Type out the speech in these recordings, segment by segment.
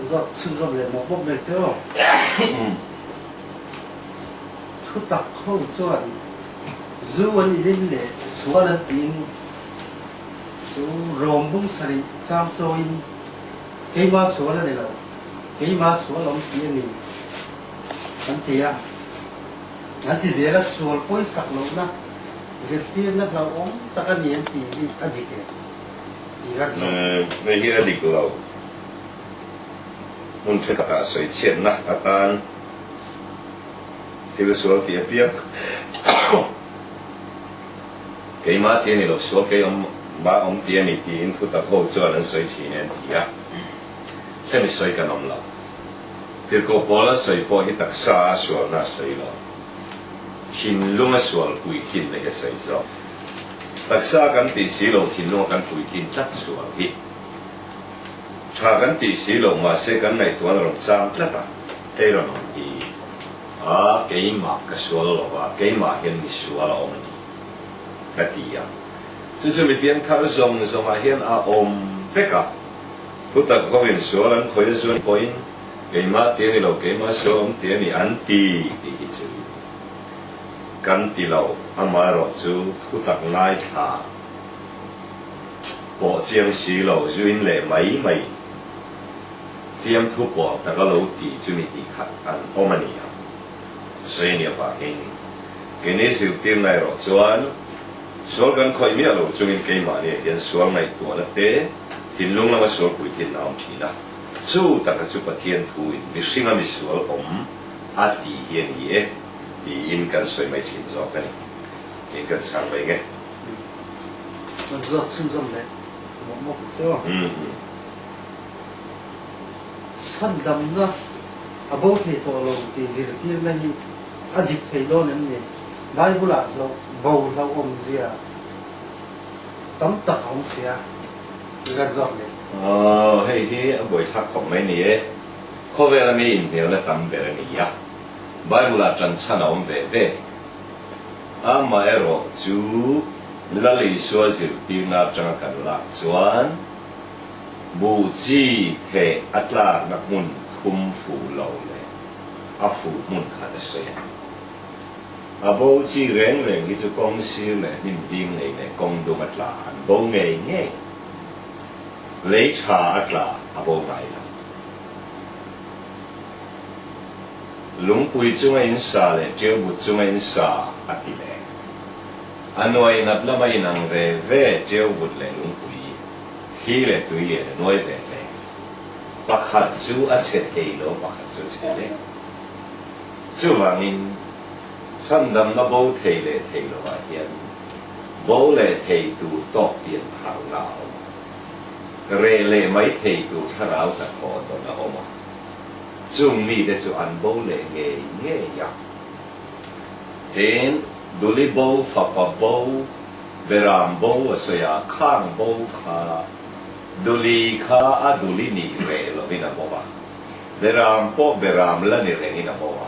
giọt chưng giọt lên một bốc mệt chưa thu tập không chuẩn dù anh đi lên xóa lên tin chú rồng bung sari chăm soi cái má xóa lên này là cái má xóa lắm tiền này anh thiệt anh thì dễ là xóa bôi sạc lắm na dễ tiền là lâu ốm ta cái này thì anh gì kì thì cái này hier đi lâu muốn chơi cả sợi chén na atan thì xóa tiền biết cái má tiền này là xóa cái ông tiền này tiền thu tập hỗ trợ nên sợi chén này thì à cái này sợi cái nấm lắm thì có bao là sợi bao cái đặc sa xóa na sợi lo chín lông xóa bụi chín này cái sợi rồi đặc sa cái tỷ sĩ lo chín lông cái bụi chín rất xóa đi cha cái tỷ sĩ lo mà sẽ cái này tuần rồi sang rất à đây là nó đi cái mà cái xóa lo và cái mà hiện bị xóa lo ông này cái gì à chứ chúng mình biến tháo rong mà hiện ông phết cả thu tập có viên xóa lần khởi xuân coin cái mà tiền này lo cái mà xóa ông tiền này ăn tì cái chữกันตีเราอามาเราจูทุตักนายขาปอเจียงสีเราจุนเล่ไม่เตรียมทุบปอแต่ก็เราตีจุมีตีขัดกันโอมันนี่ครับ所以เนี่ยฝากให้นี่cái nàyสิเตรียมนายเราจวนส่วนกันคอยมีเราจุนเกี่ยมาเนี่ยเห็นส่วนในตัวนั่นเต้ทิ้งลงแล้วมาส่วนปุ๋ยทิ้งน้ำทีนะจู่แต่ก็จุปเทียนถุยมีสิ่งมีส่วนอาตีเฮียนี่ดีอินกันสวยไม่ทิ้งจอกกันอินกันช่างไปไงมันจะชุ่มๆเลยหมกเจ้าชั้นดำนะอาบุเทตัวเราตีจิรที่นั่นนี่อดีตเทโดนั่นนี่ได้บุหรี่เราเบาเราอมเสียตั้มตักอมเสียกันจอกเลยเฮ้ยบ่อยทักของไม่เนี่ยข้อเวลาไม่อินเดียวแล้วตั้มเบลนี่ยะบายบุลาจันทร์น่าอมเบเวอามาเอโรจูละลิสวาจิรตีนาจังกันละจวนบูจีเทอัตลานักมุนคุมฟูเหลาเลยอาฟูมุนขัดเสียอาบูจีเร่งที่จะกองซิลเลยนิ่มดิ้งเลยกองดูอัตลาบูเงยเลยชาอัตลาอาบูไงล่ะลุงปุยจุงอินสาเลยเจ้าบุจุงอินสาอติเลยอันน้อยนับละไม่นังเร่เว่เจ้าบุเลยลุงปุยขี้เลยตุยเลยน้อยเลยปักขัดจูอัดเฉดเฮโลปักขัดจูเฉดเลยจูวังอินฉันดำนับโบเทเลยเทโลว่าเฮียนโบเลยเทตูตอกเปลี่ยนทางเราเร่เลยไม่เทตูถ้าเราตะโกนตัวละออกมาจุงมีแต่จุอันโบเลยเงยยักเห็นดูลิโบฝับโบเบรามโบสยาข้างโบขาดูลีขาอะดูลีนี่เรลวินาโบวะเบรามโปเบรามละนี่เรงินาโบวะ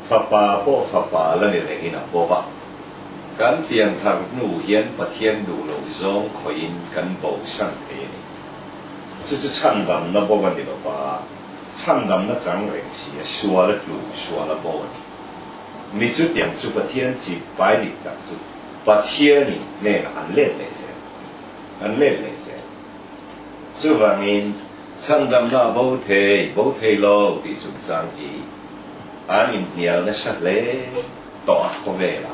ฝับโปฝับละนี่เรงินาโบวะกันเปลี่ยนทางหนูเฮียนปะเทียนดูโลซองคอยนกันโบสังเทนี่จะชันดำนับโบวันนี้หรอปะ参谈那张人是说了路说了无呢，咪就点就把天气摆里的就把天呢那个安练那些，安练那些，就话呢参谈那无提路的就张伊，安因鸟那啥嘞，大个位啦，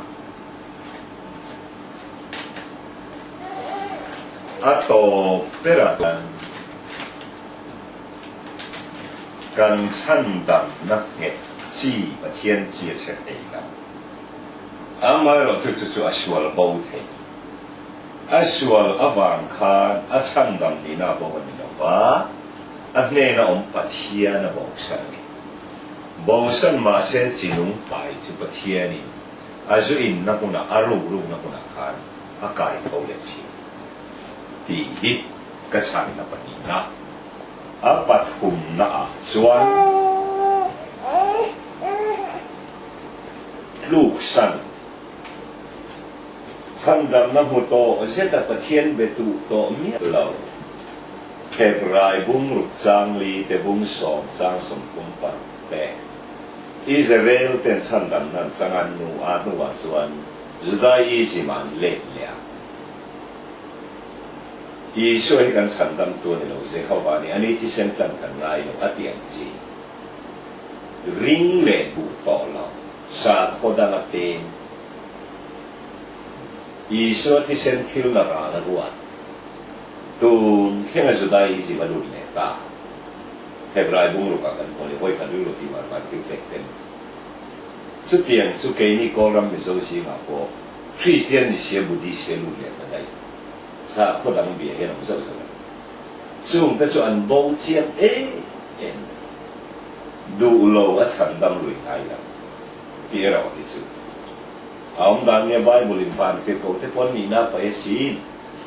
多别啦。กันชั้นดำนักเงจีประเทียนจีเฉยนะอามาเราจู่อาชัวร์บ่าวเทอาชัวร์อวังคานอาชั้นดำนี่น่าบ่าวนี่นะว่าอันนี้น่าประเทียนน่าบ่าวสันนี่บ่าวสันมาเส้นจีนุ่งไปจู่ประเทียนนี่อาจุอินนักน่ะอารูนักน่ะคานอากาศเขาเลี้ยงชีดีฮิตกระชันนับนี่นะอาปัตหุมนะจวนลูกสันสันดำน้ำหัวโตเสด็จประเทียนเบตุโตเมียเรา hẹp rai bung rục trang li te bung som trang som bung pan te Israel ten san dan nan sangan nu anu wa chuan Juda isi man le lia Isu ai kan san dam tu ni lo je hau ba ni ani ti sen tlan kan lai lo atiang chi ring le bu to lo sa khoda na pe Isu ti sen thil na ra na ruan tu khenga Juda isi ba lu le ta Hebrai bung ru ka kan mo le hoi kan lu ti mar ba ti tek ten Su tiang su ke ni ko ram mi so si ma ko Christian ni sia Buddhist sia lu le ta dai sa kho dang bia he nam so so chung ta chu an bo chiang en du lo a chan dam lui ai la ti ra wa ti chu aum dan ne Bible in pan te ko te pon ni na pa e sin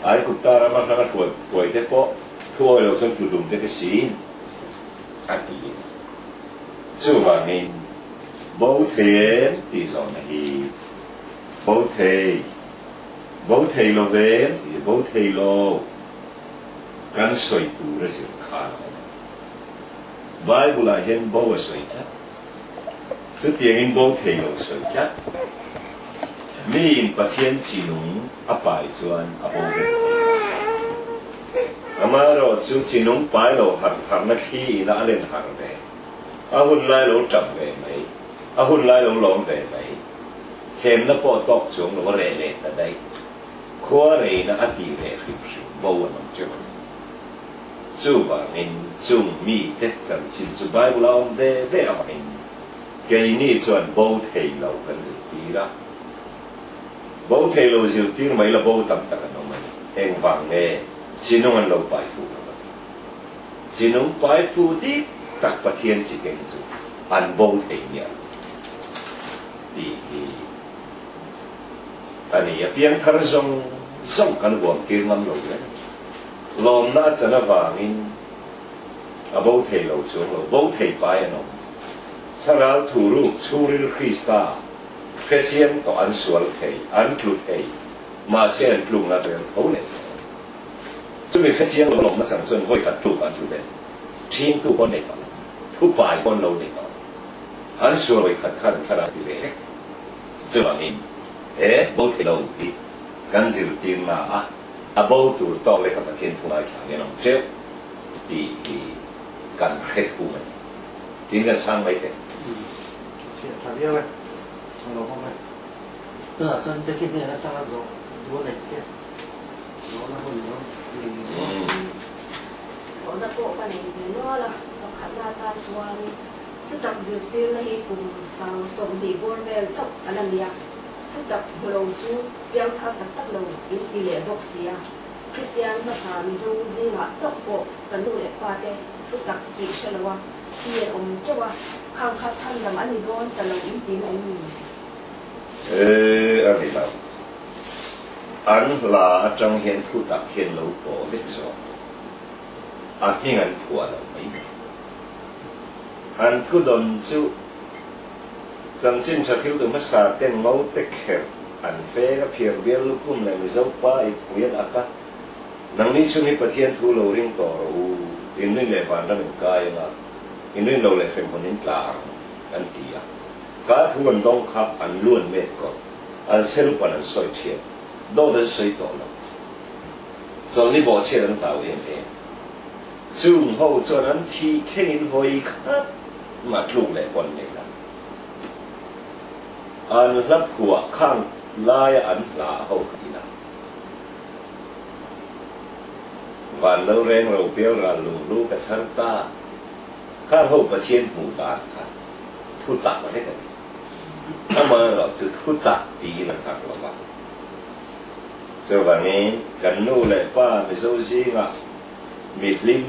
ai ku ta ra ma na ko te po ko lo son tu dum te ke sin a ti chu ba ni bo the ti so na hi bo theih lo về thì bố theih lo gan soi tu ra sự khá Bible là hiện bố soi chắc sự tiền in bố theih lo soi chắc mi in bắt hiện chỉ nung áp bài chuan áp bố về ama rồi chú chỉ nung bài lo hạt na khi na lên hạt về hun lai lo chậm về mấy hun lai lo lom về mấy thêm nó bỏ tóc xuống nó rẻ lệ tại đây khóa rẻ nó ati rẻ khỉ bầu nó chưa chú và mình chung mi tết chân xin chú bài bù lao về về à mình cái này chuẩn bầu theih lâu cần dự tí ra bầu theih lâu dự tí mấy là bầu tầm tầm nó mấy em vàng nghe xin ông ăn lâu bài phu nó xin ông bài phu tí đặc biệt thiên chỉ cái chú ăn bầu theih nhỉ đi anh ấy biếng thar song kan buông kia ngâm lâu đấy lom na chân là vàng in bố theih lâu xuống lâu bố theih bài nó sau đó thủ lục chú rì Christa Christian to ăn sual theih ăn clut theih mà sẽ ăn clut na về thấu này chúng mình Christian lom na chẳng xuân voi cắt clut ăn clut đấy thiên tu con này tu bài con lâu này ăn sual voi cắt khăn ra thì về chứ là mình bố theih lâu thì gan zil tin na bố tu to le ka thiên thu lai thang nó treo thì gan hết khu mình tin gan sang mấy thế chuyện thằng yêu ấy thằng nó không ấy tức là chân cái này nó ta rồi đua này kia nó hơn nó số đã bộ cái này nó là nó khả năng ta xoan thức đặc dược tiên là hi cùng sang sông thì buôn về sốc anh làm gì thức đặc lâu chú biang thang đặc tắc lâu in tỷ lệ bốc xia Christian và sản dâu gì là chốc bộ cần đủ lệ qua đây thức đặc tỷ sẽ là thì ông choว่าข้างคัดชั้นlàm anh đi đónแต่เราin tỷ này anh đi đâu anh là trong hiện thu tập hiện lâu bộ biết rồi anh hiện anh thua là mấy anh thu đồn chú rằng trên sa thiếu từ mất sa tên máu tết khẹp anh phê cái phiền biết lúc hôm nay mình dâu ba ít biết ác nang ni chung ni pathian thu lo ring to ro in ni le ban da mình kai nga in ni lo le khem honin tla an tia ka thu an dong khap an luan me ko an sel pan an soi chie do da soi to lo so ni bo chie an tao yen e chung ho chuan an chi khein hoi khat ma tluk le pon ne la an lap huwa khang lai an la ho inaวันเราเร่งเราเปี้ยวเราลุงลูกกับชั้นตาข้าพเจ้าเชียนหมู่บ้านค่ะทุตักมาให้กันถ้ามาเราจะทุตักดีนะครับเราว่าเจ้าวันนี้กันนู่นเลยป้าไม่สู้ซีงะมีลิ้ม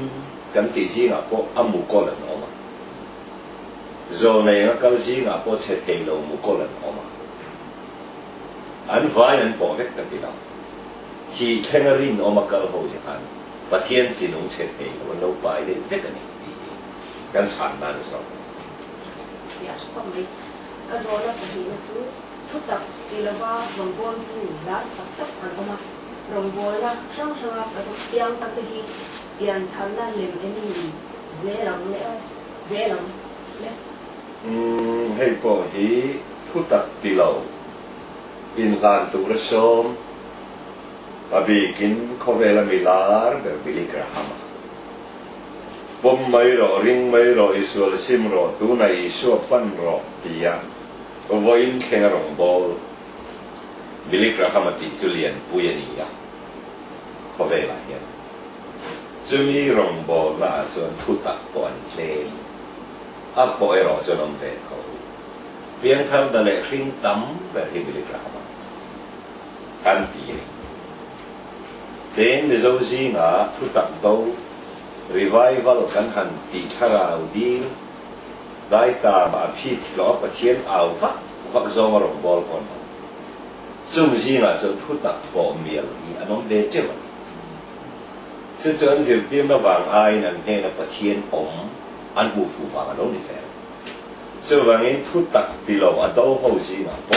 กันตีซีงะพวกอามูกอลันออกมาโซนไหนก็ซีงะพวกเชตเตโลมูกอลันออกมาอันฝ่ายนั้นบอกให้กันที่เราที่แข่งรินออกมาการโหสิอันประเทศจีนงเชตเตโลวันเราไปได้เด็กกันนี่กันสั่นมาเลยสองอยากก็ไม่ก็โซนแล้วก็เห็นซื้อทุกตักตีละว่าลงบนตู้ร้านตักตักอันก็มาลงบนละช่างช่างแล้วก็เปียงตักตะกี้ pian tham na lem em dễ lắm lẽ dễ lắm lẽ hay bỏ hi thu tập đi lâu in lan tu ra som abi kin khovela milar ber biligraham bom mai ro ring mai ro isual sim ro tu na isu pan ro tia voin khenga rong bol biligraham ti julian puyania khovela hian chumi rong bol la chon thu tập pon len ap bo ro chon om ve tho pian khal da le hring tam ber hi biligraham an ti đến dấu gì ngã thu tập đâu revival kan han ti tharau di dai ta ma phit lo pa chien au vak zong rong bol kon chung gì ngã cho thu tập bỏ miel ni anom de che ba sự chọn diệt tim nó vàng ai nè nghe là pa chien an bu fu vàng anom ni se so vàng in thu tập đi lo ở đâu hậu gì ngã bỏ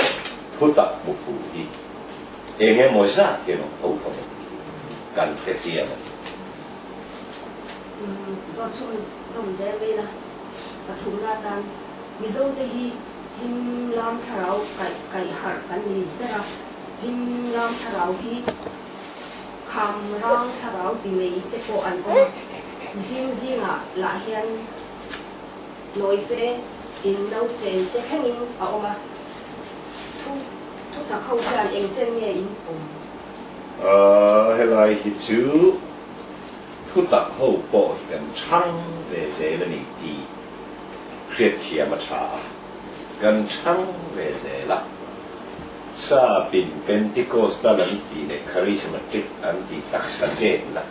thu tập bu fu đi em nghe mỗi sa thì nó hậu thôi cần phải chia mà do chung dùng dễ về là thùng la tan ví dụ thì him làm thảo cải hạt cái gì đó là him làm thảo thì ham rang thảo thì mấy cái bộ ăn ôm him gì là hiện nói về in đâu xem cái khang in ở mà thu ta không cần anh chân nghe in hay là hi chú thu tập hậu bỏ gần trăng về dễ là nị đi khuyết thiệp mà trả gần trăng về dễ là sa bin Pentecost lần đi để charismatic anh đi đặc sản dễ là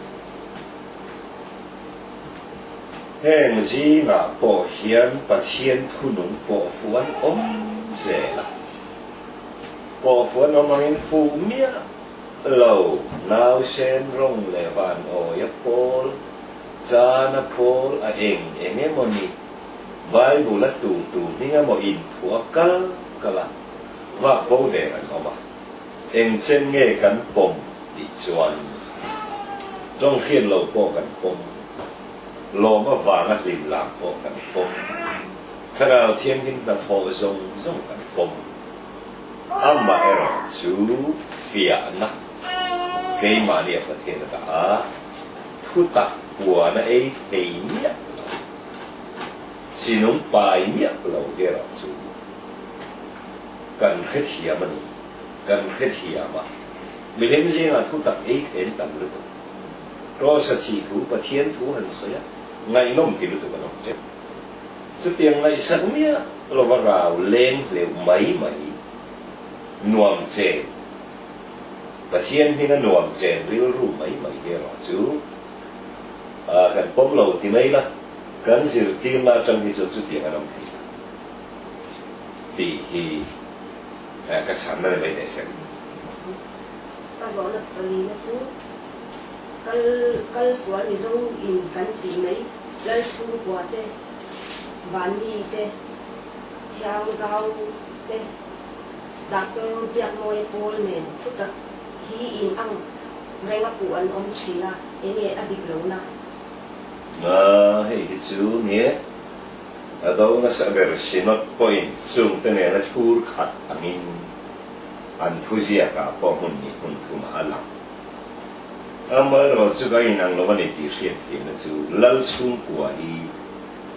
hèn gì mà bỏ hiền và thiên thu nung bỏ phuan dễ là bỏ phuan mang phu mía lâu nào sen rong lệ van oya pol chana pol a eng em moni Bible la tu ni nga mo in thua kala wa bo de an oma eng chen nge kan pom ti chuan trong khiên lâu po kan pom lo ma wanga lim lam po kan pom khara thiên hin ta pho zong kan pom amma era chu fiah na cái mà niệm có thể là cả thu tập của nó ấy thì nhẹ chỉ nông bài nhẹ lâu cái đó chú cần hết thiệt mà cần hết thiệt mà mình hiện giờ là thu tập ấy thì tầm được rồi sẽ chỉ thu và thiên thu hơn sớm ngày nông thì được cái nông chết sự tiền này sẵn nhé rồi vào rào lên liệu mấy nuông chè và thiên thì nó nuông chèn riu ru mấy cái đó chú cái bông lâu thì mấy là cái gì tiền là trong cái chỗ chú tiền ở đâu thì cái sản này mấy để xem cái gió là cái gì nó chú cái số này giống in cái gì mấy lấy số của thế ván đi thế theo giao thế đặt tôi biết nói bol nên chút đặt hi in ang renga puan chỉ là anh ấy adik lâu na hey chú nhé ở đâu nó sẽ về xin nó point chung tên này là tour khát angin enthusiast cả bỏ hun thu mà làm mới rồi chú cái năng lo này thì hiện thì nó chú lal chung của đi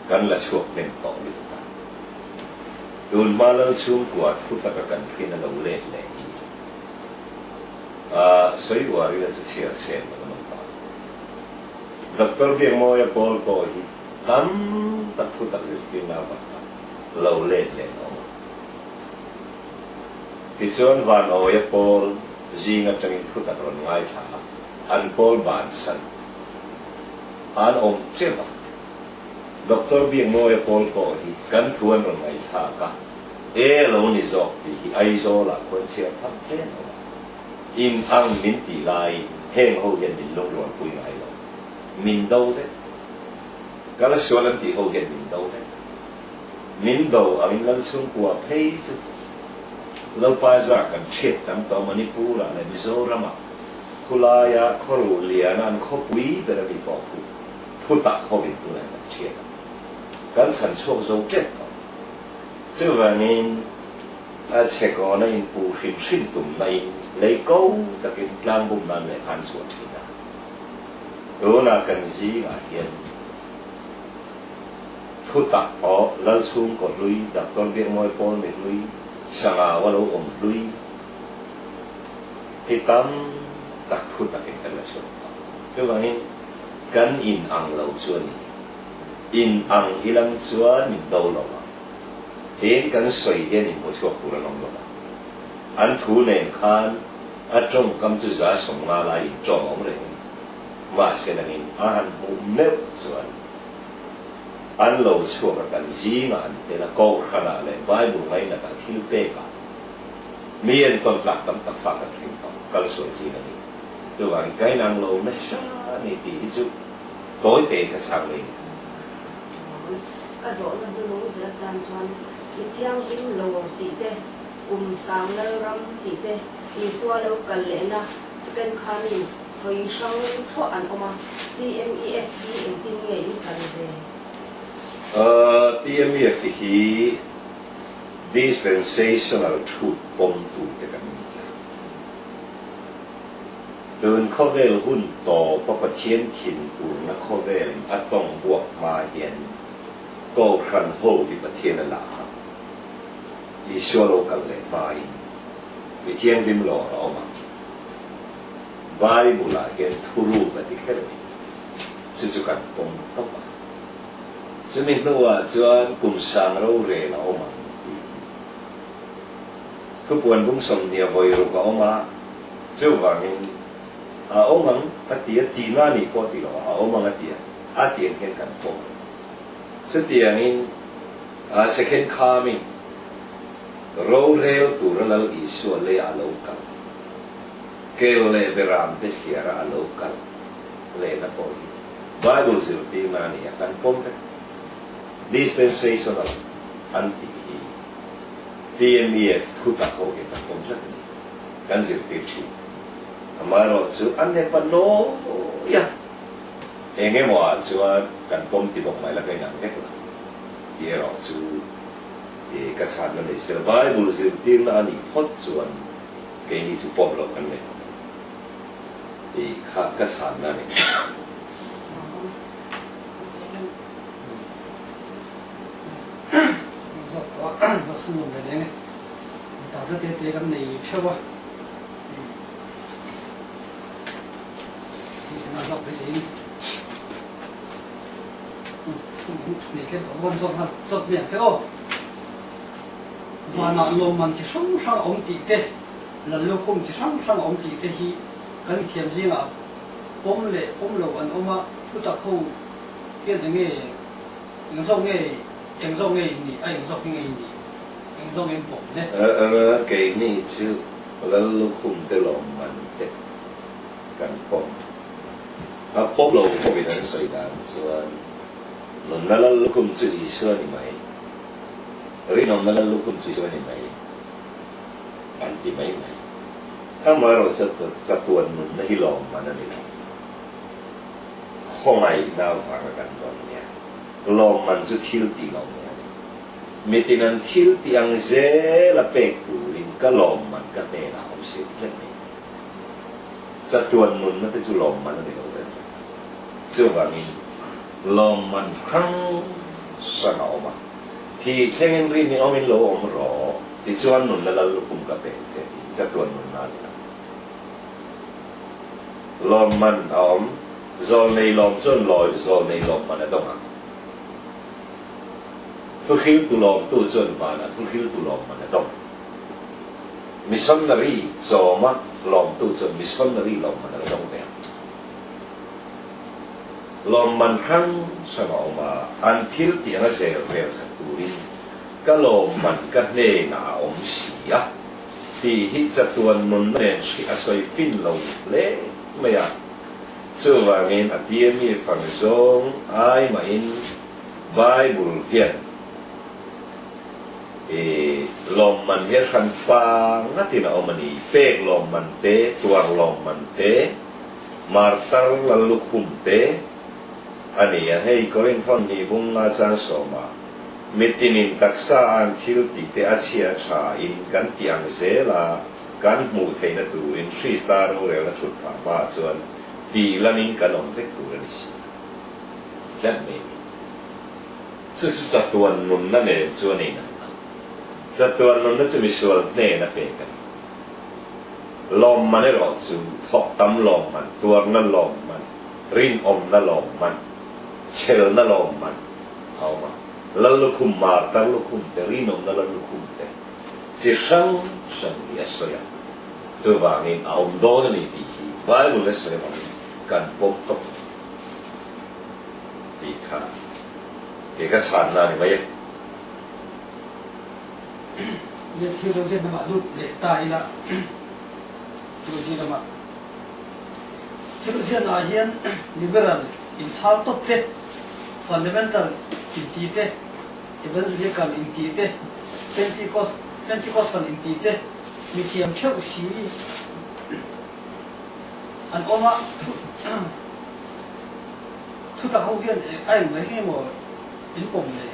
kan là chuộc nên bỏ đi ta đồn mà lal chung của thu ta cần khi nó lâu lên này所以我这个是切线的那么大。Doctor biang mo ya pol ko hi tam tak thu tak zir tin na ba lâu lên no. Ti chuan van o ya pol zinga changin thu tak ron ngai tha an pol ban san an om chema. Doctor biang mo ya pol ko hi kan thuan ron ngai tha ka e lo ni zo hi ai zo la kon sia tham te no. In ang min ti lai heng ho yen min long ron pui ngai lo min đâu thế cái là số lần thì hậu hiện min đâu thế min đâu ở min lần xuống của pay chứ lâu pa ra cần chết tắm tao Manipur là Mizoram Rohmingliana puih về làm bỏ phụ Thutak họ bị tu này là chết cái sản xuất dấu chết chứ và nên sẽ có nên phụ hình sinh tụm này lấy câu ta cái lang bụng nan này han suốt thì đó là cần gì là hiện Thutak họ lăn xuống còn lui đặt con việc môi pon để lui sang vào lâu lui thì tâm đặc Thutak cái là số chứ và nên cần in ang lâu xuân in ang hilang xuân mình đâu rồi hiện cần soi hiện mình một số phụ lòng rồi anh thu nên khan ở trong cầm chú giá sống nga lại cho ông này mà sẽ là mình anh muốn nếp xuân anh lâu xuân là cần gì mà anh thế là câu khá là lại bài bù ngay là cần thiếu bê cả miền toàn lạc tâm tập phạt cái chuyện đó cần soi gì là mình tôi bảo cái năng lâu nó xa này thì chút tối tệ cái sáng mình cái rõ là tôi nói về đàn chuan thì theo cái lô thì thế sang lâu ram thì thế thì xóa lâu cần lẽ na scan khamin soi sang thọ anh oma TMEF đi em tin nghe những cái về TMEF thì dispensational truth bom tu cái cái đơn khó về hun to bắp chiến thìn u nó khó về ở trong buộc mà hiện câu khăn hô đi bát thiên là ý xóa lô cần lệ bài bị thiên bim lò đó mà bài bù lại hiện thu ru và đi hết rồi chứ chú cần bông tóc mà chứ mình nói cho cùng sang đâu rể là mà cứ buồn cũng sống nhiều vội rồi có mà chứ vào mình ông mang cái tiền tiền là ni có tiền rồi ông mang cái tiền hiện cần phong sự tiền in second coming roll rail tu ra lâu isu le a local kêu le beram te chiar a local le na poi Bible zil ti na ni kan pom ka dispensational anti TMEF Thutak ho ke ta pom ka kan zil ti chi amaro chu anne pano ya enge mo chu kan pom ti bok mai la kai nang ke ti ro chu cái sản này sẽ Bible zil ti na ni hot chuan cái ni chu pom lo kan ne cái sản này nó sử dụng cái đấy này tạo ra cái này theo qua nó đọc cái gì này cái đó rộng miệng sẽ ô mà nó lồng mình chỉ sống sang ông tỷ tê là lúc không chỉ sống sang ông tỷ tê thì cái chuyện gì mà ôm lầu anh mà thu tập không cái này nghe những dòng nghe những dòng nghe gì những dòng nghe gì những dòng em bổng đấy cái này chứ là lúc không tới lòng mình đấy cần bổng bốc lầu không bị đánh sợi đàn xưa nó là lúc không chịu đi xưa thì mày rồi nó là lúc không chịu xưa thì mày anh thì màyถ้ามาเราจะตัวมันในหลอมมันนั่นเองข้อไหนน่าฟังกันตอนนี้หลอมมันจะทิ้งตีหลอมเนี่ยมีที่นั่นทิ้งตีอังเซละเป็กดูลิงก็หลอมมันก็เตะหนาวเสียแค่นี้จะตัวมันนั่นจะหลอมมันนั่นเองเลยเจ้าว่านี่หลอมมันครั้งสนอมาที่แค่เห็นรีนี่เอาเป็นหลอมรอที่ชวนนุ่นแล้วลุกคุ้มกับเป็กเสียจะตัวนุ่นนั่นลมมันอมโซนในลมส่วนลอยโซนในลมมันต้องทุกขิวตุลมตัวส่วนมันทุกขิวตุลมมันต้องมิสันนารีโซมาลมตัวส่วนมิสันนารีลมมันต้องเนี่ยลมมันหั่งสนอมาอันที่ที่นั่นเสียเรียนสักตัวนี้ก็ลมมันก็เน่หนาอมเสียที่ฮิตจะตัวนุ่นเนี่ยสิอาศัยฟินลงเล่ไม่อะส่วนว่าเงินอัดเดียมีฟังซองไอ้มาอินไบเบิลเพียน ลมมันเฮ็ดคันฟางนัตินะอมันนี่เป๊กลมมันเตตัวลมมันเตมาร์ตัลลลุคุมเตอันนี้ให้ก็เล่นท่อนนี้บุ้งอาจารย์สมามิตินินตักษาอันทิลติเตอเชียชาอินกันเตียงเซลากันหมู่ไทยนัตูอินทรีสตาร์โรเรลชุดผ่าบ้าส่วนตีละนินกันอมเทกูรันสินั่นเองซึ่งจัตุวันนุนนั่นเองส่วนนี้นะจัตุวันนุนนั่นจะมีส่วนเน่นะเป็นกันลมมันได้หลอดสูทอกตำลมมันตัวนั่นลมมันรินอมนั่นลมมันเชลนั่นลมมันเอามาแล้วลูกคุมมาตั้งลูกคุมแต่รินอมนั่นลูกคุมแต่สิช่างเยสเลยตัวบางทีเอาโดนนี่ดีว่าลูกเล็กเลยบางทีกันปมตกดีค่ะเอกสารนั่นไหมเนี่ยที่เราเรียนมาลูกเด็กตายละที่เราเรียนมาที่เราเรียนอาเฮียน liberal in South top เต fundamental in ตีเต evangelical in ตีเต Pentecostal in ตีเตมีเทียมเชื่อสีอันก็มาทุกตะเขาเรียนไอ้ไม่ให้หมดอินปมเลย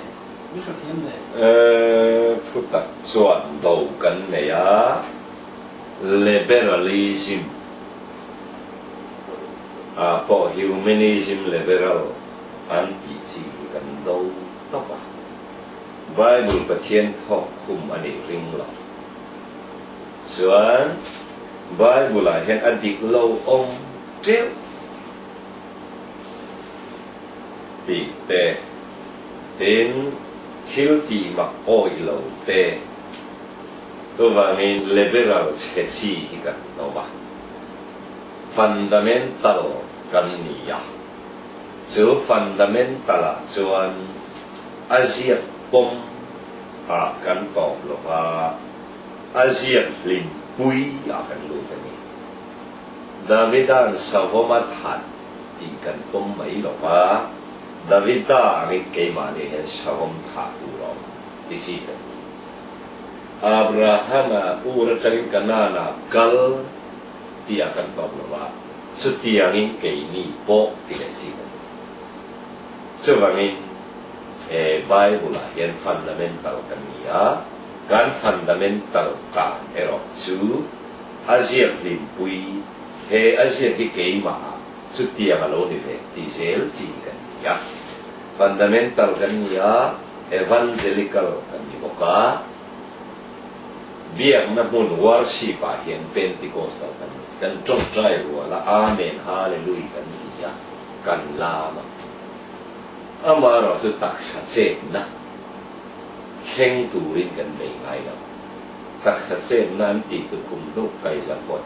ไม่ใช่เทียมเลยทุกตะส่วนดูกันเนี่ย liberalism พอ humanism liberal อันที่จีกันดูตบไบเบิลประเทศทอกคุมอันนี้ริงหรอส่วนไบเบิลเห็นอดีตเราองเจ้าปีเตเต็นทิลตีมักโอ้ยเราเตตัวว่ามี liberal เสียชีกันเนาะบ้า fundamental กันนี่ยาส่วน fundamental ส่วนอาเซียนปมกันตอบหรอกว่าอาเซียนลิมปุยกันรู้กันนี่ดาวิดาสาวมาทันตีกันปมไม่หรอกว่าดาวิดาเงยมาเนี่ยเห็นสาวมาทันดูหรอกที่จีกันอับราฮัมอูรจังกันนากัลที่กันตอบหรอกว่าสุดที่ยังเกยนี่โปที่กันจีกันส่วนนี้Bible yang fundamental kan ya kan fundamental kan erok su Asia limpui Asia ki keima sutia kalau ni diesel ji kan ya fundamental kan ya evangelical kan ni boka biang na mun worship yang Pentecostal kan trong trai la amen hallelujah kan ya kan lamaอามาเราสุดตักชัดเจนนะเข่งตูรินกันไม่ไงเราตักชัดเจนนั้นตีตุคุมลูกไก่สักคน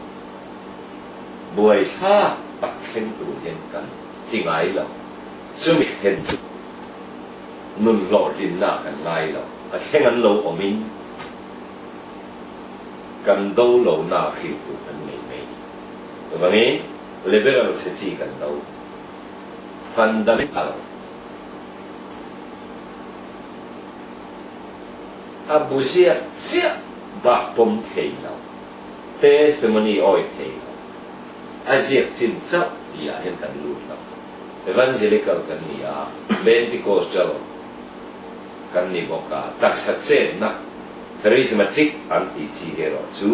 บวยท่าตักเข่งตูรินกันที่ไงเราซึ่งมีเห็นนุ่นหล่อลินหน้ากันไงเราแค่งั้นเราอมินกันโตเราหน้าผิวตูกันไม่แต่วันนี้เลเวลเราเสียกันเราฟันดัมเบลอาบุเสียเสียบักปมเทเราเทสต์มันนี่อ้อยเทเราอาเซียสินสับที่เห็นกันรู้เราเอวันเจลิกัลกันนี่เบนติโคสจัลกันนี่บอกว่าตักชัดเจนนะคาริสมาติกอันติจีเฮโร่ซู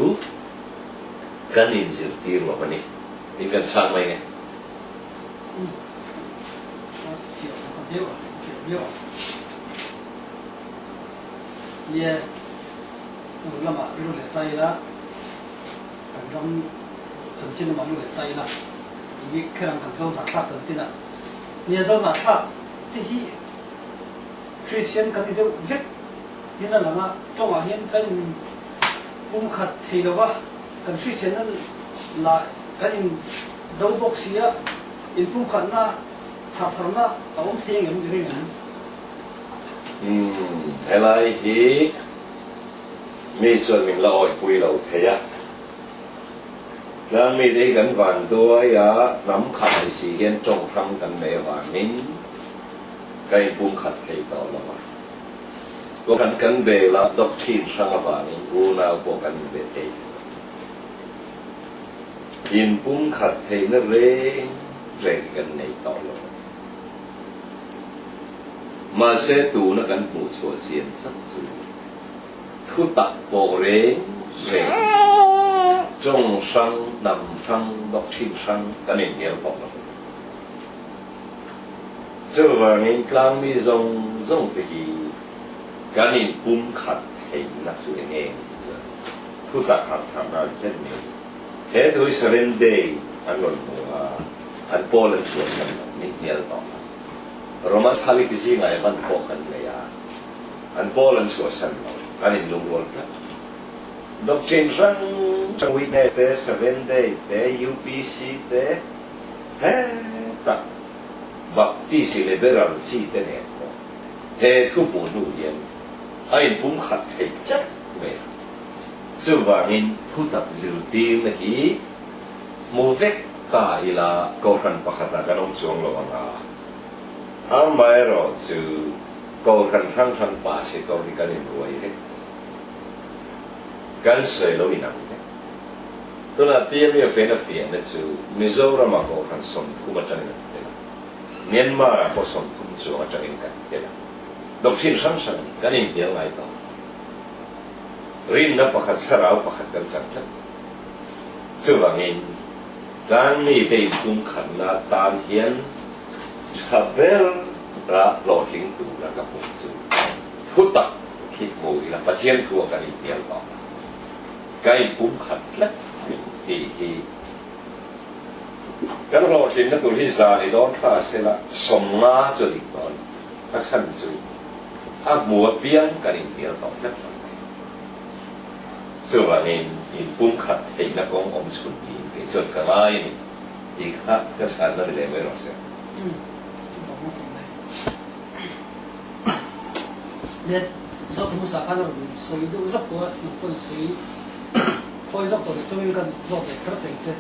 กันนี่จิตตีร์ว่านี่นี่กันสร้างไหมเนี่ยเนี่ยอุลามะรู้เลยไตละกันรำสันชินมารู้เลยไตละอีกแค่รังกันโซนถักทักสันชินอ่ะเนี่ยโซนถักทักที่คริสเตียนกันที่เดียวเฮ็ดนี่นั่นแหละมาจ้องว่าเห็นกันปุ่มขัดเทลวะกันคริสเตียนนั่นละกันดาวบอกเสียอินปุ่มขัดหน้าถักทางหน้าเอาเทงอย่างนี้นะอะไรที่มีส่วนหนึ่งเราอ่อยปุยเราเทียแล้วมีได้กันวันด้วยน้ำขัดสีเห็นจงทำกันในวันนี้ใครปุ่มขัดใครต่อแล้ว có cần bề là đọc thiên sang vào nên u nào có cần bề thế in bún khát thế nó rèn gần này tao lo mà sẽ tu nó cần một số tiền rất nhiều thu tập bộ rèn trong sang nằm sang đọc thiên sang cái này nhiều lắm cho vào nên làm mi dòng cái gì cái này bún khát thế nó sẽ nghe thu tập khát tham nào chân nhiều thế tôi sẽ lên đây anh nói mua anh bỏ lên xuống anh mình nhiều đó rồi mà thay cái gì ngay anh bỏ cái này anh bỏ lên xuống anh ấy luôn luôn đó đọc trên rằng trong weekend thế 7 day thế UPC thế hết ta bậc tí sĩ liberal chỉ thế này thế thu bổ nụ yên anh cũng khát thế chắc vậy cho vào nên thu tập dự tiên là gì một vết ta là câu chuyện bắt đầu cái ông xuống lo à mai rồi chứ câu chuyện hàng ba sẽ câu đi cái này rồi đấy cái sợi lối nằm đấy tôi là tiền bây giờ phải là phiền đấy chứ Mizoram mà câu chuyện sống thu mà chân đấy Myanmar là có sống thu xuống mà chân đấy đọc tin sáng sáng cái này nhiều ngày đó rin na pakat sarau pakat kan sakit. Sebangin kan ini pun karena tarian sabar ra lohing tu la kapungsu. Thutak kit mui la pasien tua kan ini apa. Kai pun karena ini. Kan lohing na tulis dari don kasela somma jadi don. Asan tu. Amuat biang kan ini apa. So nên in bún khát thì nó có ông xuân thì cái chuyện cả mai thì khác cái sản nó để mới rồi xem. Nên dọc một sản phẩm suy đủ dọc của một suy thôi dọc của chúng mình cần dọc để khắc thành chứ.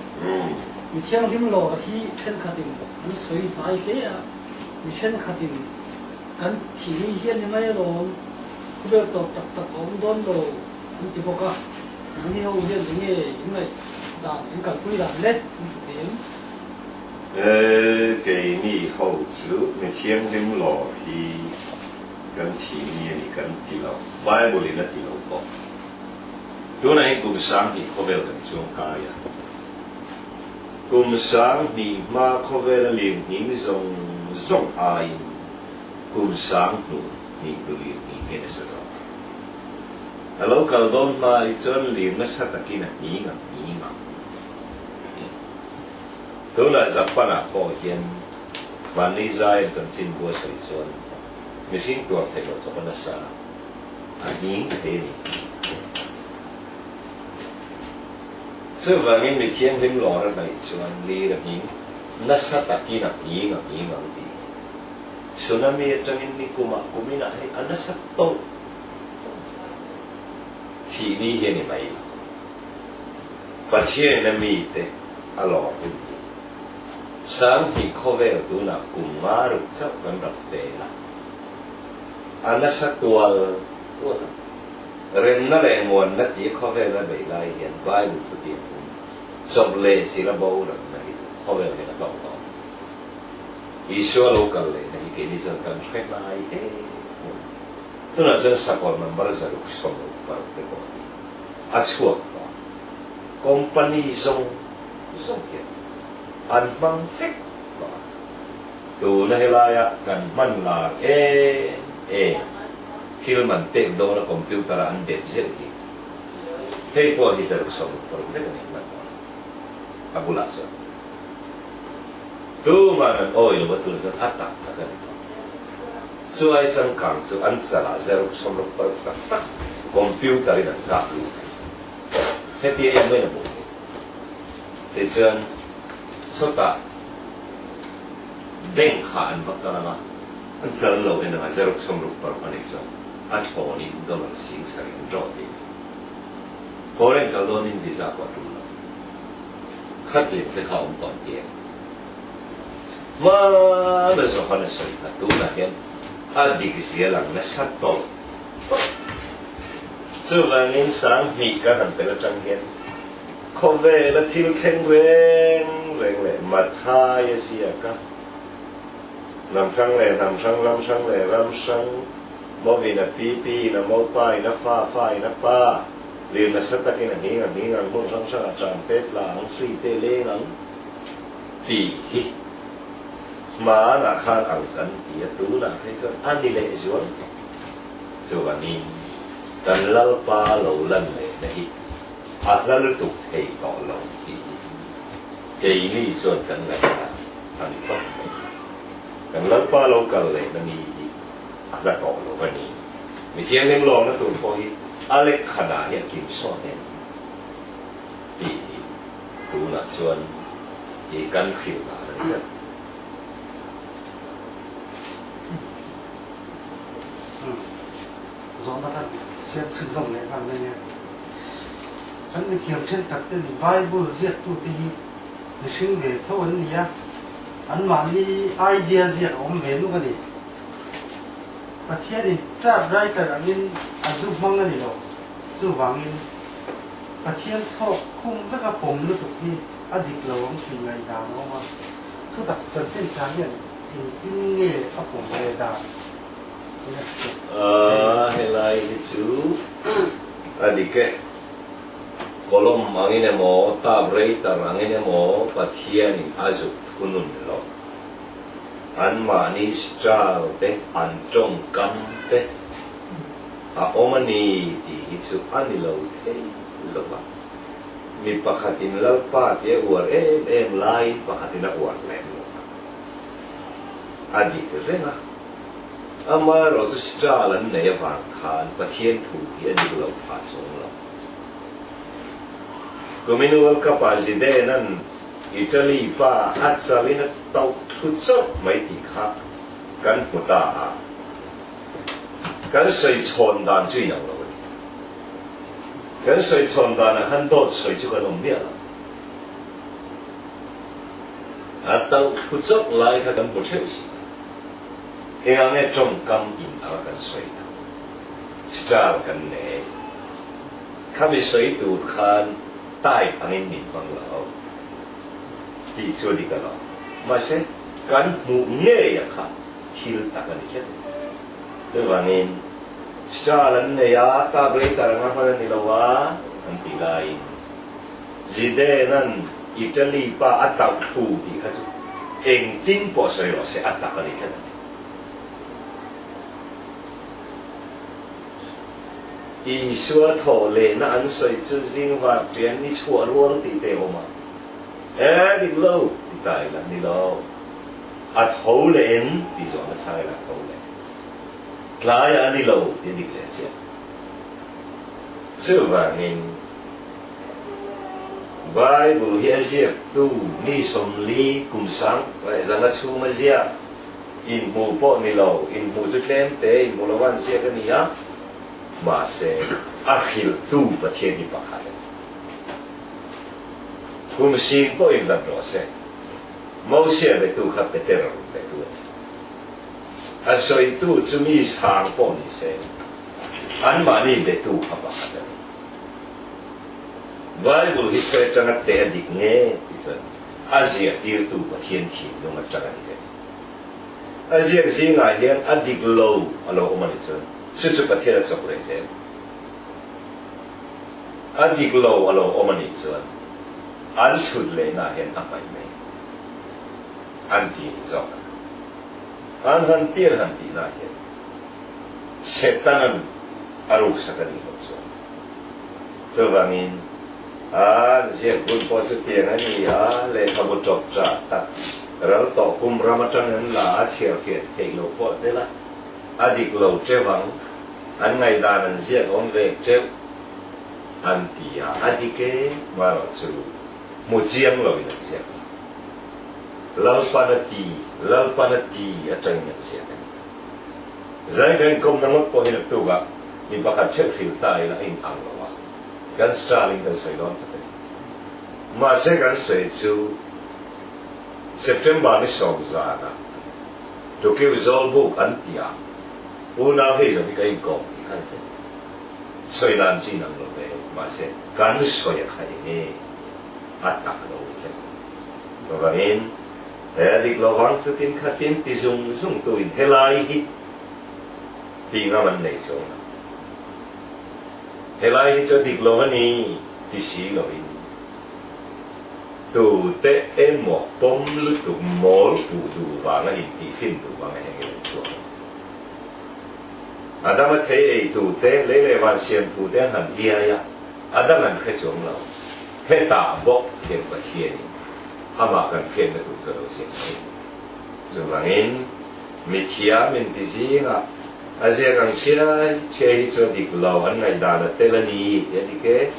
Mình xem phim lò khi trên khát tình anh suy đại thế à mình trên khát tình anh chỉ hiện như này rồi bây giờ tập ông đón rồi anh chỉ có cả những hậu hiện những nghề những này là những cả quy là nét điểm cái này hậu chứ mình xem phim lò thì cần chỉ như cần tí lâu vài bộ liền là tí lâu bỏ tối nay cùng sáng thì có về cần xuống cái à cùng sáng thì mà có về là liền những dòng ai cùng sáng thì liền những cái này sẽ Kalau kalau ma itu lima satu kina ninga. Tu lah Jepang apa kian Vanessa yang jantin buat itu, mesin tua telo tu pada sah, angin ini. Sebab ini mesin lim lor ada itu, lir angin, nasa takina ninga. Tsunami itu ini kumina ada satu. Thì đi hiện này mày, và chia là mì thế, alo cũng đi. Sáng thì có vẻ tu là cùng má rực sắc vẫn đập tệ là, anh sát tua, rồi nó lại muốn nó chỉ có vẻ là bị lại hiện vài một số tiền, sập lệ chỉ là bao rồi này, có vẻ là đau đau. Ý xưa lâu cả lệ này cái này chẳng cần phải lại thế, tu là dân sắp còn mà bây giờ lúc sống vào cái đó. Asuak, company zong kia, anh mang phép, tu này là gần man là khi mình tên đó là computer anh đẹp dễ đi, thế qua đi sẽ được sống được cái này mà, aku lah so, tu mà ôi nó betul betul atak tak kan, so ai sang kang so anh sẽ là sẽ được sống được cái computer ini tak lu. Thế thì em mới là bộ thì chân số ta bên khán bắc cả là anh chân lâu nên là sẽ được sống được bao nhiêu giờ anh bỏ đi đó là sinh sản rõ đi bỏ lên cả đó nên visa qua đủ là khát liệt thì không còn tiền mà bây giờ họ nói là tu là hiện anh đi cái gì là nó sát tổ chú là nên sáng hỉ cả hẳn phải là trăng hiền có về là thiếu khen rèn lệ mặt hai gì cả nằm sang lệ nằm sang ram sang mỗi vì là pi là mỗi pai là pha là pa liền là sát cái là nghĩ muốn sang sang tràn tết là ông suy tê lê nắng pi mà là khan ăn cắn thì tú là thấy cho ăn đi lệ xuống rồi là nhìn dan lal pa lâu lần lệ này lal tục thầy tỏ lâu thì cái này xuân cần là ăn tốt dan lal pa lâu cần lệ là ni là tỏ lâu cái này mình thiên lên lòng nó tụi coi Alex khả năng hiện kiểm soát này thì tú là xuân thì căn khiếu là đấy zawhna kan siat chu zong le kan ne chan ni khiam chen tak te bible ziat tu ti ni sing ve tho an nia an ma ni idea ziat om ve nu kani pathian in tra writer anin azu mang ani lo zu wangin pathian thok khum ka ka pom lu tu ki adik lo ang thi ngai da no ma thu tak chan chen cha hian in nge a pom le da helai itu adike kolom angin mo tabrei tarangin mo pathian azuk kunun lo an mani stral te an chungchanga te a omani ti itu anilo te lo ba mi pakhatin lalpa te uar em lai pakhatin uar lem adik rena ama rồi tôi trả lần này vàng khan và thiên thủ hiện đi lâu phá xuống lâu. Communal capacity nên Italy pa at sa lina tàu thut sốt mấy tỷ khác căn của ta căn sợi chôn đàn duy nhau rồi căn sợi chôn đàn là很多水就可能灭了tàu thut sốt lại它根不确实因为那种感应到跟水的，是这样跟呢。他们水都看带旁人民帮了，第做这个了，嘛是跟母ngei呀看，提了大个的钱，这玩意，是这样呢呀，大不了大人家的你了哇，很低来，现在呢，意大利把阿达土的开始，硬顶波水了是阿达个的钱。ý xưa thổ lệ nó ăn sợi chú riêng và chuyển đi chùa luôn thì tệ mà đi lâu thì tại là đi lâu thấu lên thì rõ nó sai là thấu lên lại đi lâu thì đi lên xe chứ và mình Bible hiện diện tu ni som li cùng sáng vậy rằng là chú mà zia in mù bộ ni lâu in mù chút lên tế in mù lâu văn xe cái này á mà sẽ akhir tu và thiên đi bạc hải cùng xin có in làm rõ sẽ mau xe để tu khắp để teror để tu soi tu chúng mi sang po ni sẽ an mà ni để tu khắp bạc hải Bible hit cái trang ngắt để đi nghe thì sao Asia tiêu tu và thiên thiên nó ngắt trang ngắt Asia gì ngài hiện adik lâu alo oman itu susu pathian sok resen adik lo alo omani chuan an chut le na hen apai mai an ti zok an han ti na hen setan aruk sakani lo chuan to bangin an zia kun po chu tiang ani le khabu chok cha ta ral to kum ramatan an la chiar fiah thei lo po te la adik lo chewang an ngày đàn an ziak on ve chew an tia adike maro chu mu chiang lo in ziak lalpanati atang in ziak zai den kom nang po hin tu ga mi pakhat cheu khil tai la in ang lo wa kan starling kan soi don ma se kan soi chu September ni som za na to ke zol bu an tia 我那黑就比较讲，你看这，虽然只能落来，嘛是干脆开呢，啊打到去，我讲因，啲老房子点看点啲松都因起来去，啲我们嚟做啦，起来去做啲老嗰呢，啲事落去。tu te emo pom lu tu mol tu vanga inti fin tu vanga henge chu adama theih tu te le wan siam tu te han dia ya adama khe chong lo he ta bo khen pa thien ama kan khen na tu lo sim chu wangin mi thia min ti zinga asia kang chia che cho dik lo an ngai da na te la ni ya di ke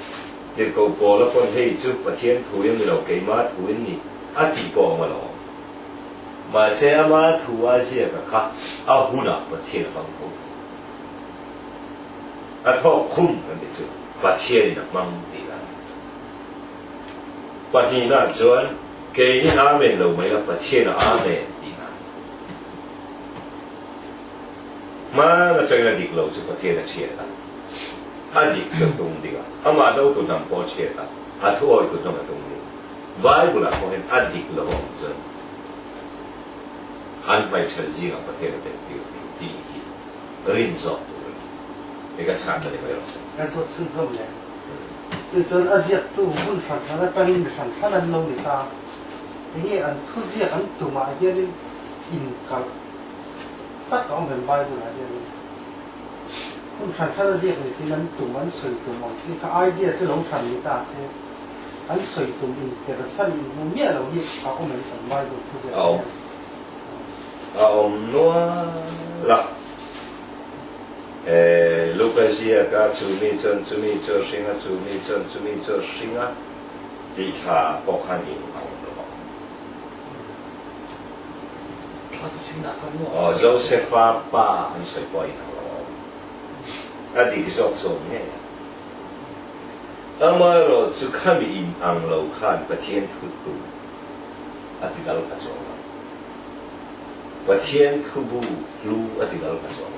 điều cầu bò nó còn hay chút và thiên thú yên người đầu cái má thú yên nhỉ á chỉ bò mà nó mà xe má thú á xe cả khác á hú nà và thiên là bằng hú á thọ khum anh biết chưa và thiên là mang đi là và khi nào chuẩn cái ní á men lâu mấy là và thiên là á men đi là mà nó chơi là đi lâu chút và thiên là thiên là adik setung diga, ama daw tu nam pocheta, athuoy tu nam tung ni. Bible ako hen adik lahong zon. An may chalzi nga patera theih, rinzo tu rin. Ika skanda ni mayon sa. Rinzo tsunzo le. Ito aziak tu hun fan hana tanin fan hanan lo ni ta. Ini an thuziak an tuma hianin inkal. Tak ang hen Bible hianin.คุณขันข้าจะเรียกเลยสินั้นตุ่มมันสวยตุ่มมองสิข้าไอเดียจะลงขันนี้ตาเสียอันสวยตุ่มอินเตอร์สั้นอินมุมเมียเราเรียกเขาก็เหมือนกันไม่ดูคือเสียเอานัวละลูกเสียก็จูนี่จนสิงห์จูนี่จนสิงห์ที่ข้าปกหันอินเอาอ๋อโจเซฟป้าอันสวยปอยนะadik sok ni, amaro tu kami in ang laukan patien tutu, atikal kasong, patien tubu lu atikal kasong.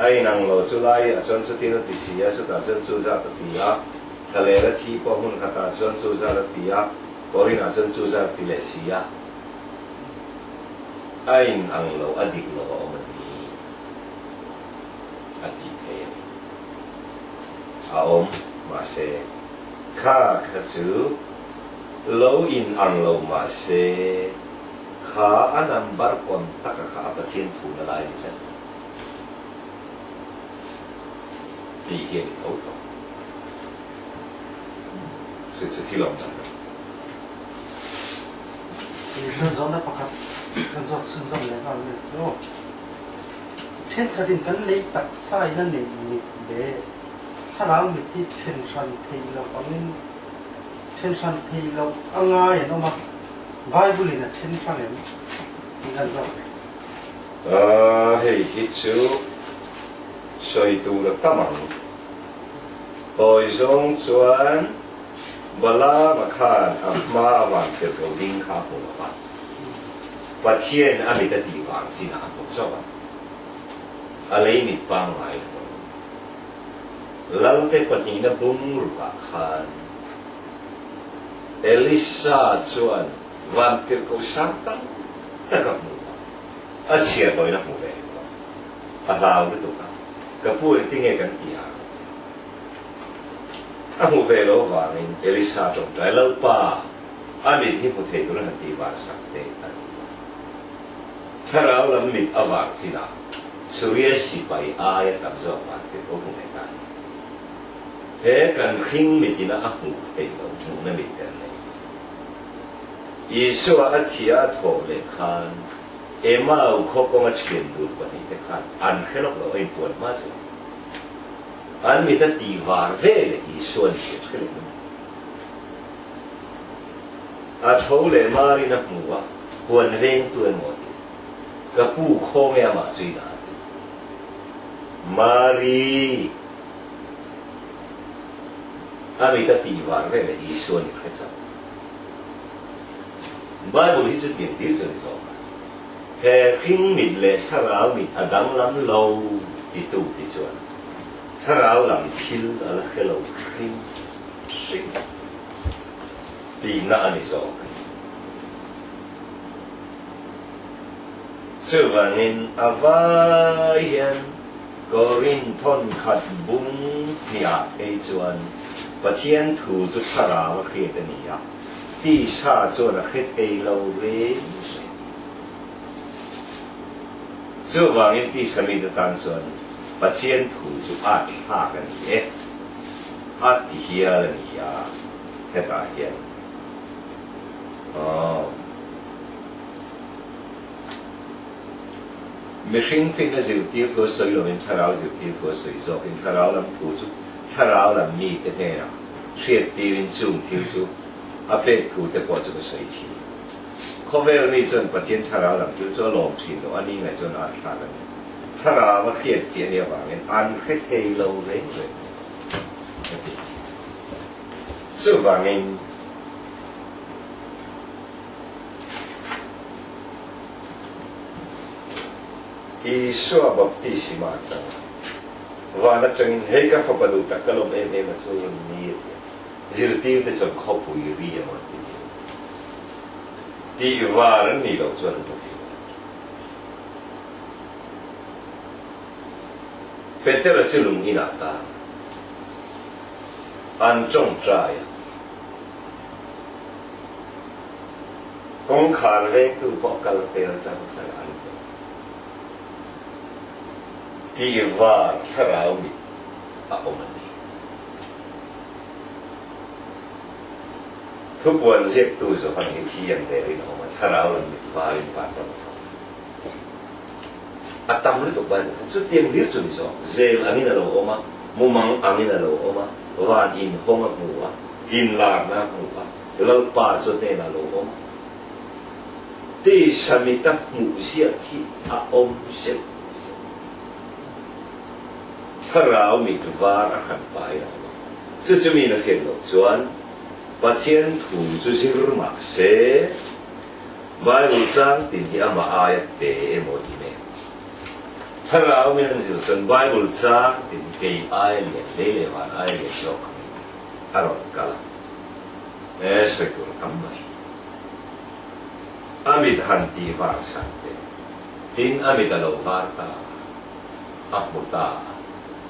Ay nang lo sulai ason su tino tisia su ta ason su za tiya, kalera ti pohon kata ason su za tiya, korin ason su za tilesia. Ay ang lo adik lo oman. Theih aom masih kha khacu lo in ang lo masih kha anam bar kon taka kha patien thu na lai ni kan di hian thau thau se ti lom ta ni zon na pakhat kan zot sun zon le ha le noเช่นคดีกันเลยตักไส้นั่นเองมิดเดถ้าเรามิดที่เช่นชันทีเราอันนี้เช่นชันทีเราอ่างง่ายเนาะมาไบเบิลนี่นะเช่นชันเนี่ยมีกันสักเฮ้ยคิดชูสวยตัวละตั้มังปอยซงชวนบลามาขานอัมมาวันเกิดกับดิ้งข้าหัวปัดปัจเจียนอเมริกาดีวางสินะผมชอบอะไรมีปังไหมเราได้ปฏิณบุญรุกขันเอลิซาชวนวันเกิดกับสังตังแต่กับมูอาเชียร์โดยนักมูเวอาลาวด้วยตัวกันกับผู้ที่เงี้ยกันที่อ่ะอามูเวโลวานินเอลิซาตรงใจเล่าป้าอามีที่ผู้เทตุนันตีวาสักเตตันถ้าเราลำมิดอวางสินะสุริยสิไปอายกับจอมันเป็นผู้ผู้ในการเฮ้กันครึ่งมิดินะอาหูเต็มเราหูนั่นมิดกันเลยอิสุอาทิอาโถเลขันเอมาอุโคก็มาเชียนดูปนิเตขันอันแค่เราไอ้ปวดมาสิอันมีแต่ตีวาร์เร่เลยอิสุอันเสียขึ้นเลยอาโถเลมารีนักมัวควรเร่งตัวหมดกับผู้โคเมียมาจุยนาMari, kami tapi warga ni isu ni kerja. Bible itu dia so. he khinh mịt lệ thà ráo mịt đắng lắm lâu thì tu thì chuẩn thà ráo làm thil là cái lâu khinh sinh thì na ni zo sự vangin avaian gorin thon khat bung nia ei chuan pathian thu chu thà ráo khi te ni ya ti sa chuan a khet ei lâu ve sự vangin ti sami de tan chuan pathian thu chu a tha kan ni a ti hia ni ya heta hian machine thing is you deal to so you in tarao you deal to so you in tarao lam thu chu tarao lam mi te ne na shit deal in zoom thiu chu a pe thu te po chu so i thi cover ni chon patien tarao lam chu cho lom chin lo ani ngai chon a tha kan tarao ma khiet ti ne ba ngen an khet hei lo ve ve so ba ngen Isua baptisma chang wana chang hei ka fapadu ta kalom em chu ni zirti te chon khopu ri ma ti war ni lo chon to Peter silung ina ta an chong trai kong khan ve tu po kal per chang chang an ti var tharau mi a omani thu buan zek tu zo han hi thiam te rin oma tharau lam mi varin pa ta atam ri to ban su tiang lir chu ni so zel angin lo oma mumang angin lo oma van in homa muwa in lar na muwa lo pa chu te na lo oma ti samita mu sia ki a om se Tarao mi var a khan pai la chu chu mi na khen lo chuan pathian thu chu sir mak se Bible chang tin hi ama ayat te emo ti me Tarao mi na zil chuan Bible chang tin ke ai le le van ai le lo aron kala espektur kamai amit hanti var sante tin amit alo varta aputa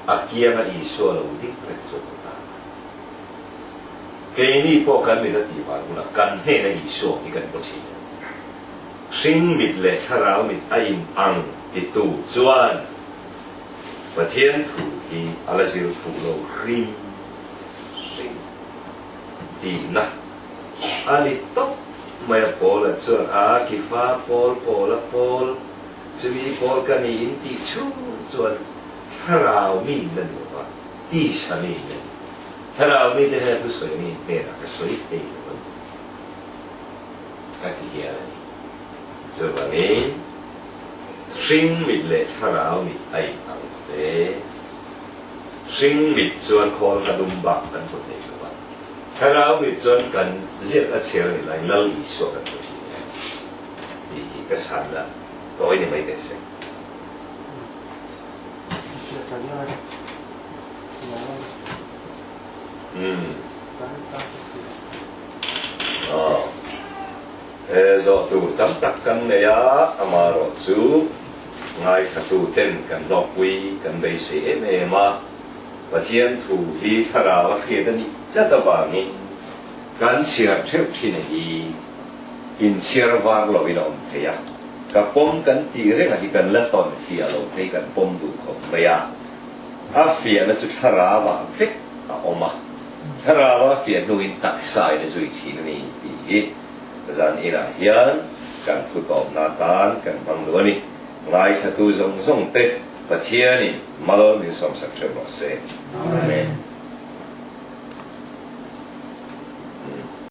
Akia nga iso lo dik pretso ta. Kaya ni po kan mi dati pa kuna kan he na iso ikan po siya. Sing mit le tharao mit ayin ang itu zuan. Patien tu hi alasir tu lo rim sing di na. Ali tok may pola zuan a kifa pol pola pol sumi pol kani inti chu zuan. Tarao mi lần nữa đi xa mi lần tarao mi thế này cứ soi mi đây là cái soi đây luôn cái gì vậy giờ vậy mi sinh mi lệ tarao mi ai ăn thế sinh mi chuan khol cả đùm bạc cần có thể các bạn tarao mi chuan cần giết ở chiar này lại lâu ý số cần có thể thì cái sản là tối này mấy cái sẽ do tu tam tak kan ne ya amaro chu ngai kha tu ten kan lo pui kan bei se em ma pathian thu hi thara wa khe dani cha ta ba ni kan chiar thep thin hi in chiar wang lo in om theih ka pom kan ti re nga hi kan la ton fiah lo thei kan pom du khom ba ya a fiah na chu thara wa fik a oma thara wa fiah nu in tak sai na zui chi ni ti zan ina hian kan thu top na tan kan bang lo ni ngai kha tu zong zong te pathian ni malo ni som sak che lo se amen